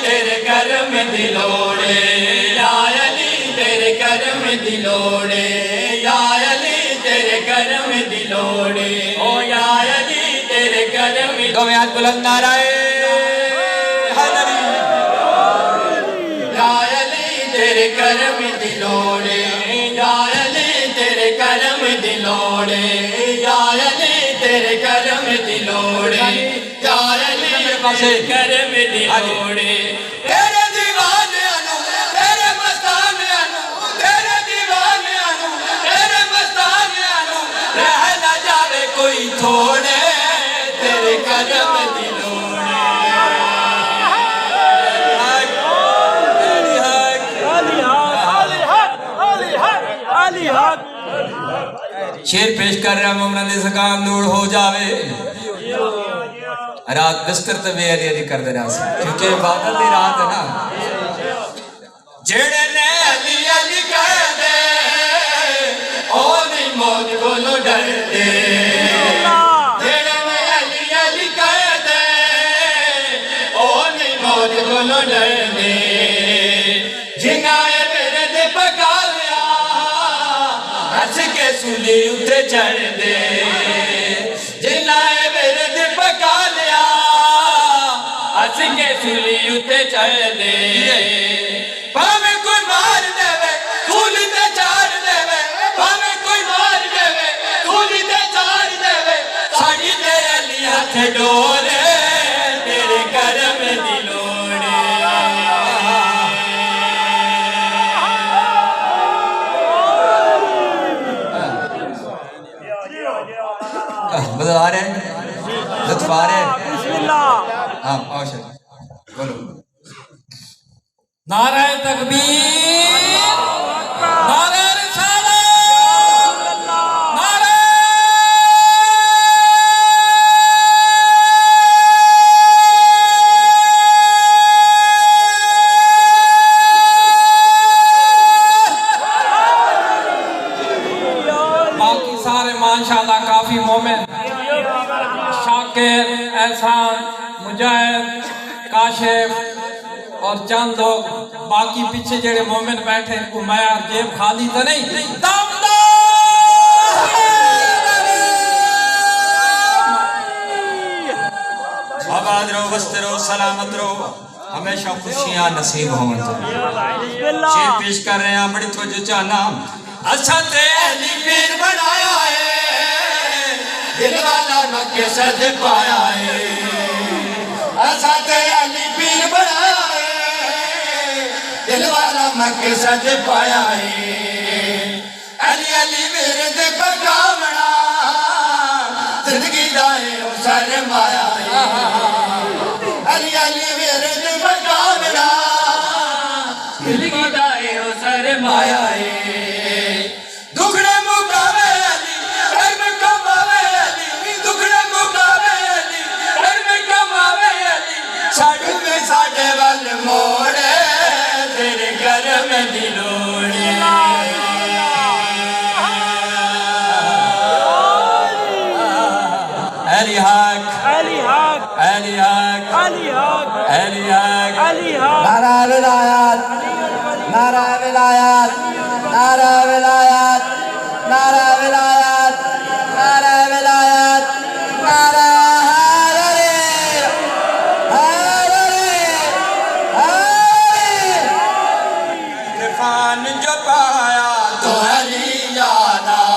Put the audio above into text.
تیرے کرم دی لوڑے یا علی تیرے کرم دی لوڑے یا علی تیرے کرم دی لوڑے او یا علی تیرے کرم دی لوڑے ہاتھ بلند نعرہ حیدری یا علی تیرے کرم دی لوڑے یا علی تیرے کرم دی لوڑے یا علی تیرے کرم دی لوڑے یا علی تیرے کرم دی لوڑے تیرے دیوانیاں نو تیرے مستانیاں نو تیرے دیوانیاں نو تیرے مستانیاں نو رہ نہ جاوے کوئی تھوڑے تیرے کرم دی لوڑے شیر پیش کر رہا مومنہ دے سکام نور ہو جاوے رات بستر تے بے علی علی کر دے رہا سی کیونکہ عبادت دی رات ہے نا جڑے نے علی علی کر دے او نہیں موت کو لو ڈر دے جڑے نے علی علی کر دے او نہیں موت کو لو ڈر دے جنائے میرے دے پکا لیا ہنس کے سلی اٹھے چڑھ دے جنائے میرے دے پکا لیا ہنس کے سلی اٹھے چڑھ دے پاوے کوئی مار دے وے سولی تے چار دے وے پاوے کوئی مار دے وے سولی تے چار دے وے ساڑی تے علی ہاتھ ڈولے تیرے کرم دی لوڑے مزہ آ رہے ہیں لطف آ رہے ہیں بسم اللہ ہاں آشا بولو نعرہ تکبیر نعرہ رسالت نعرہ باقی سارے ماشاءاللہ کافی مومن شاکر احسان مجاہد کاشف اور چند لوگ باقی پیچھے جڑے مومن بیٹھے ان کو میار جیب خالی تو نہیں آباد رہو بستے رہو سلامت رہو ہمیشہ خوشیاں نصیب ہوں شیر پیش کر رہے ہیں بڑی توجہ چاہنا اچھا تے علی پیر بنایا ہے دل والا مکہ صد پایا ہے اچھا تے علی پیر بنایا ہے دل والا مکہ صد پایا ہے علی علی میرے دے پکامنا زندگی دائے سر مایا ہے علی علی میرے دے پکامنا زندگی دائے سر مایا ہے دکھڑے مقابے علی کرم کماوے علی دکھڑے مقابے علی کرم کماوے علی ساڑھو میں ساڑھے وال موڑے تیرے کرم دی لوڑے علی حق علی حق علی حق علی حق علی حق علی حق نعرہ ولایات نعرہ ولایات نعرہ ولایات نعرہ ولایات نعرہ ولایات نعرہ حیدری حیدری حیدری عرفان جو پایا